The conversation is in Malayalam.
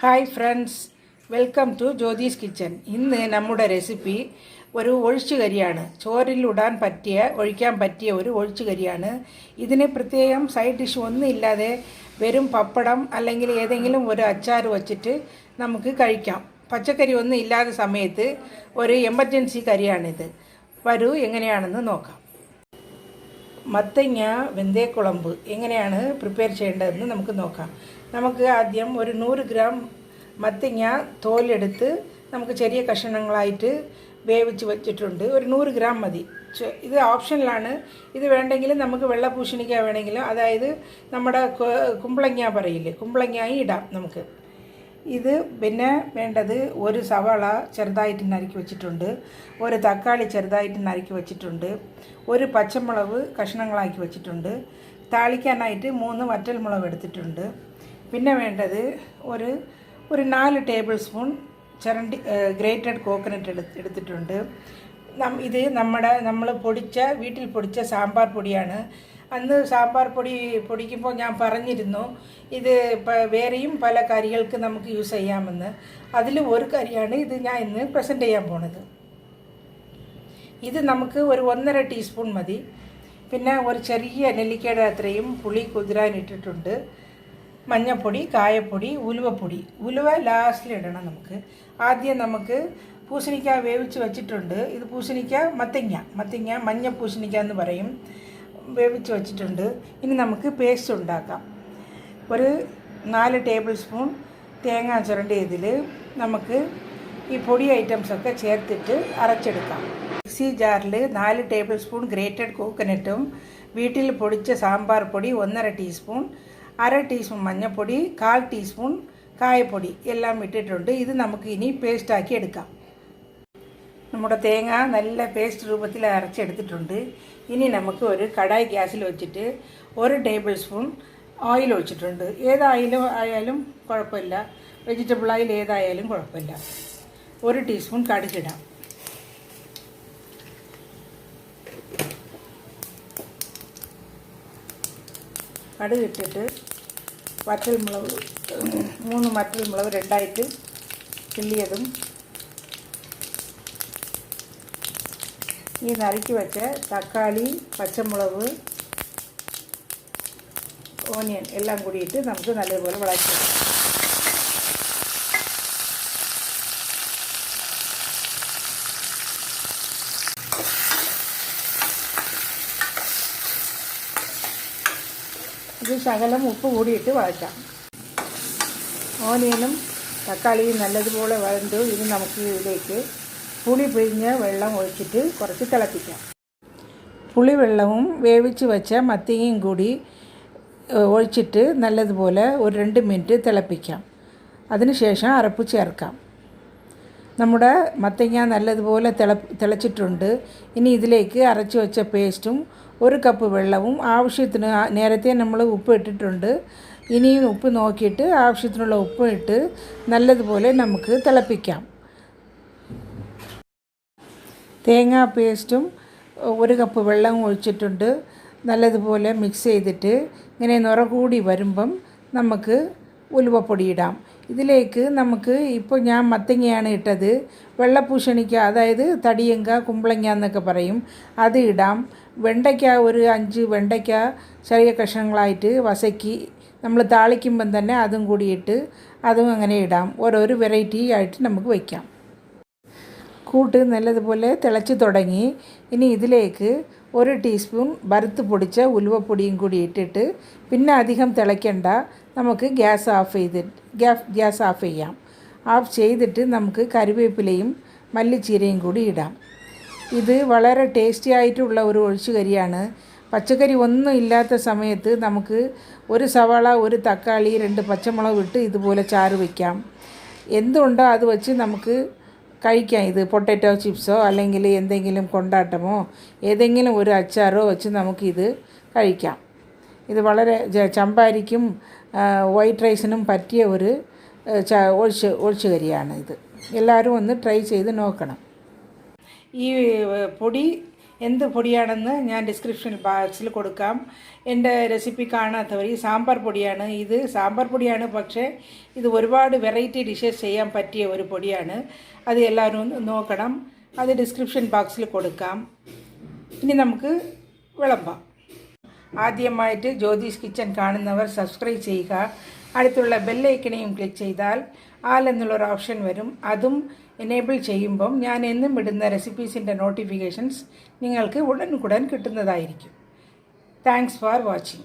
Hi friends, welcome to Jyothis kitchen. ഇന്ന് നമ്മുടെ റെസിപ്പി ഒരു ഒഴിച്ചുകറിയാണ്. ഒഴിക്കാൻ പറ്റിയ ഒരു ഒഴിച്ചുകറിയാണ്. ഇതിന് പ്രത്യേകം സൈഡ് ഡിഷ് ഒന്നും ഇല്ലാതെ വെറും പപ്പടം അല്ലെങ്കിൽ ഏതെങ്കിലും ഒരു അച്ചാർ വച്ചിട്ട് നമുക്ക് കഴിക്കാം. പച്ചക്കറി ഒന്നും ഇല്ലാത്ത സമയത്ത് ഒരു എമർജൻസി കറിയാണിത്. വരൂ എങ്ങനെയാണെന്ന് നോക്കാം. മത്തങ്ങ വെന്തയക്കുളമ്പ് എങ്ങനെയാണ് പ്രിപ്പയർ ചെയ്യേണ്ടതെന്ന് നമുക്ക് നോക്കാം. നമുക്ക് ആദ്യം ഒരു 100 ഗ്രാം മത്തങ്ങ തോലെടുത്ത് നമുക്ക് ചെറിയ കഷ്ണങ്ങളായിട്ട് വേവിച്ച് വെച്ചിട്ടുണ്ട്. ഒരു 100 ഗ്രാം മതി. ഇത് ഓപ്ഷനിലാണ്. ഇത് വേണ്ടെങ്കിൽ നമുക്ക് വെള്ള പൂശണിക്ക വേണമെങ്കിലും, അതായത് നമ്മുടെ കുമ്പളങ്ങ പറയില്ലേ, കുമ്പളങ്ങായി ഇടാം നമുക്ക്. ഇത് പിന്നെ വേണ്ടത് ഒരു സവാള ചെറുതായിട്ട് നറുക്കി വെച്ചിട്ടുണ്ട്, ഒരു തക്കാളി ചെറുതായിട്ട് നറുക്കി വെച്ചിട്ടുണ്ട്, ഒരു പച്ചമുളക് കഷ്ണങ്ങളാക്കി വെച്ചിട്ടുണ്ട്, താളിക്കാനായിട്ട് 3 വറ്റൽമുളക് എടുത്തിട്ടുണ്ട്. പിന്നെ വേണ്ടത് ഒരു 4 ടേബിൾ സ്പൂൺ ഗ്രേറ്റഡ് കോക്കനട്ട് എടുത്തിട്ടുണ്ട്. ഇത് നമ്മൾ വീട്ടിൽ പൊടിച്ച സാമ്പാർ പൊടിയാണ്. അന്ന് സാമ്പാർ പൊടിക്കുമ്പോൾ ഞാൻ പറഞ്ഞിരുന്നു ഇത് വേറെയും പല കറികൾക്ക് നമുക്ക് യൂസ് ചെയ്യാമെന്ന്. അതിൽ ഒരു കറിയാണ് ഇത് ഞാൻ ഇന്ന് പ്രസൻറ്റ് ചെയ്യാൻ പോണത്. ഇത് നമുക്ക് ഒരു 1.5 ടീസ്പൂൺ മതി. പിന്നെ ഒരു ചെറിയ നെല്ലിക്കയുടെ അത്രയും പുളി കുതിരാനിട്ടിട്ടുണ്ട്. മഞ്ഞൾപ്പൊടി, കായപ്പൊടി, ഉലുവപ്പൊടി. ഉലുവ ലാസ്റ്റിലിടണം നമുക്ക്. ആദ്യം നമുക്ക് പൂസണിക്ക വേവിച്ച് വെച്ചിട്ടുണ്ട്. ഇത് പൂസണിക്ക മത്തങ്ങ മഞ്ഞ പൂസണിക്ക എന്ന് പറയും. വേവിച്ച് വെച്ചിട്ടുണ്ട്. ഇനി നമുക്ക് പേസ്റ്റ് ഉണ്ടാക്കാം. ഒരു 4 ടേബിൾ സ്പൂൺ തേങ്ങ ചിരണ്ടിയതിൽ നമുക്ക് ഈ പൊടി ഐറ്റംസൊക്കെ ചേർത്തിട്ട് അരച്ചെടുക്കാം. മിക്സി ജാറിൽ 4 ടേബിൾ സ്പൂൺ ഗ്രേറ്റഡ് കോക്കനട്ടും വീട്ടിൽ പൊടിച്ച സാമ്പാർ പൊടി 1.5 ടീസ്പൂൺ, 1/2 ടീസ്പൂൺ മഞ്ഞൾപ്പൊടി, 1/4 ടീസ്പൂൺ കായപ്പൊടി എല്ലാം ഇട്ടിട്ടുണ്ട്. ഇത് നമുക്ക് ഇനി പേസ്റ്റാക്കി എടുക്കാം. നമ്മുടെ തേങ്ങ നല്ല പേസ്റ്റ് രൂപത്തിൽ അരച്ചെടുത്തിട്ടുണ്ട്. ഇനി നമുക്ക് ഒരു കടായി ഗ്യാസിൽ വെച്ചിട്ട് 1 ടേബിൾ സ്പൂൺ ഓയിൽ ഒഴിച്ചിട്ടുണ്ട്. ആയാലും കുഴപ്പമില്ല, വെജിറ്റബിൾ ഓയിൽ ഏതായാലും കുഴപ്പമില്ല. 1 ടീസ്പൂൺ കടുകിടാം. കടുകിട്ടിട്ട് വറ്റൽമുളക് 3 വറ്റൽമുളക് രണ്ടായിട്ട് കിള്ളിയതും ഈ നറുക്കി വെച്ച തക്കാളി, പച്ചമുളക്, ഓനിയൻ എല്ലാം കൂടിയിട്ട് നമുക്ക് നല്ലതുപോലെ വഴറ്റി. ഇത് ശകലം ഉപ്പ് കൂടിയിട്ട് വഴറ്റാം. ഓനിയനും തക്കാളിയും നല്ലതുപോലെ വഴണ്ടു. ഇത് നമുക്ക് ഇതിലേക്ക് പുളി പിഴിഞ്ഞ വെള്ളം ഒഴിച്ചിട്ട് കുറച്ച് തിളപ്പിക്കാം. പുളിവെള്ളവും വേവിച്ച് വെച്ച മത്തങ്ങയും കൂടി ഒഴിച്ചിട്ട് നല്ലതുപോലെ ഒരു 2 മിനിറ്റ് തിളപ്പിക്കാം. അതിനുശേഷം അരപ്പ് ചേർക്കാം. നമ്മുടെ മത്തങ്ങ നല്ലതുപോലെ തിളച്ചിട്ടുണ്ട്. ഇനി ഇതിലേക്ക് അരച്ച് വെച്ച പേസ്റ്റും 1 കപ്പ് വെള്ളവും ആവശ്യത്തിന്, നേരത്തെ നമ്മൾ ഉപ്പ് ഇട്ടിട്ടുണ്ട്, ഇനിയും ഉപ്പ് നോക്കിയിട്ട് ആവശ്യത്തിനുള്ള ഉപ്പ് ഇട്ട് നല്ലതുപോലെ നമുക്ക് തിളപ്പിക്കാം. തേങ്ങാ പേസ്റ്റും 1 കപ്പ് വെള്ളം ഒഴിച്ചിട്ടുണ്ട്. നല്ലതുപോലെ മിക്സ് ചെയ്തിട്ട് ഇങ്ങനെ നിറ കൂടി വരുമ്പം നമുക്ക് ഉലുവപ്പൊടി ഇടാം. ഇതിലേക്ക് നമുക്ക് ഇപ്പോൾ ഞാൻ മത്തങ്ങയാണ് ഇട്ടത്. വെള്ളപ്പൂശണിക്ക, അതായത് തടിയങ്ക, കുമ്പളങ്ങ എന്നൊക്കെ പറയും, അത് ഇടാം. വെണ്ടയ്ക്ക ഒരു 5 വെണ്ടയ്ക്ക ചെറിയ കഷ്ണങ്ങളായിട്ട് വസക്കി നമ്മൾ താളിക്കുമ്പം തന്നെ അതും കൂടി ഇട്ട് അതും അങ്ങനെ ഇടാം. ഓരോരോ വെറൈറ്റി ആയിട്ട് നമുക്ക് വയ്ക്കാം. കൂട്ട് നല്ലതുപോലെ തിളച്ച് തുടങ്ങി. ഇനി ഇതിലേക്ക് 1 ടീസ്പൂൺ വറുത്ത് പൊടിച്ച ഉലുവപ്പൊടിയും കൂടി ഇട്ടിട്ട് പിന്നെ അധികം തിളയ്ക്കണ്ട, നമുക്ക് ഗ്യാസ് ഓഫ് ചെയ്യാം. ഓഫ് ചെയ്തിട്ട് നമുക്ക് കറിവേപ്പിലയും മല്ലിച്ചീരയും കൂടി ഇടാം. ഇത് വളരെ ടേസ്റ്റി ആയിട്ടുള്ള ഒരു ഒഴിച്ചുകറിയാണ്. പച്ചക്കറി ഒന്നും ഇല്ലാത്ത സമയത്ത് നമുക്ക് ഒരു സവാള, ഒരു തക്കാളി, 2 പച്ചമുളക് ഇട്ട് ഇതുപോലെ ചാറ് വയ്ക്കാം. എന്തുണ്ടോ അത് വെച്ച് നമുക്ക് കഴിക്കാം. ഇത് പൊട്ടാറ്റോ ചിപ്സോ അല്ലെങ്കിൽ എന്തെങ്കിലും കൊണ്ടാട്ടമോ ഏതെങ്കിലും ഒരു അച്ചാറോ വെച്ച് നമുക്കിത് കഴിക്കാം. ഇത് വളരെ ചമ്പാരിക്കും വൈറ്റ് റൈസിനും പറ്റിയ ഒരു ഒഴിച്ചുകറിയാണ് ഇത്. എല്ലാവരും ഒന്ന് ട്രൈ ചെയ്ത് നോക്കണം. ഈ പൊടി എന്ത് പൊടിയാണെന്ന് ഞാൻ ഡിസ്ക്രിപ്ഷൻ ബോക്സിൽ കൊടുക്കാം. എൻ്റെ റെസിപ്പി കാണാത്തവർ, ഈ സാമ്പാർ പൊടിയാണ്. ഇത് സാമ്പാർ പൊടിയാണ്, പക്ഷേ ഇത് ഒരുപാട് വെറൈറ്റി ഡിഷസ് ചെയ്യാൻ പറ്റിയ ഒരു പൊടിയാണ്. അത് എല്ലാവരും ഒന്ന് നോക്കണം. അത് ഡിസ്ക്രിപ്ഷൻ ബോക്സിൽ കൊടുക്കാം. ഇനി നമുക്ക് വിളമ്പാം. ആദ്യമായിട്ട് ജ്യോതിസ് കിച്ചൻ കാണുന്നവർ സബ്സ്ക്രൈബ് ചെയ്യുക. അടുത്തുള്ള ബെല്ലൈക്കനെയും ക്ലിക്ക് ചെയ്താൽ ആൽ എന്നുള്ളൊരു ഓപ്ഷൻ വരും. അതും എനേബിൾ ചെയ്യുമ്പം ഞാൻ എന്നും ഇടുന്ന റെസിപ്പീസിൻ്റെ നോട്ടിഫിക്കേഷൻസ് നിങ്ങൾക്ക് ഉടൻ കിട്ടുന്നതായിരിക്കും. Thanks for watching.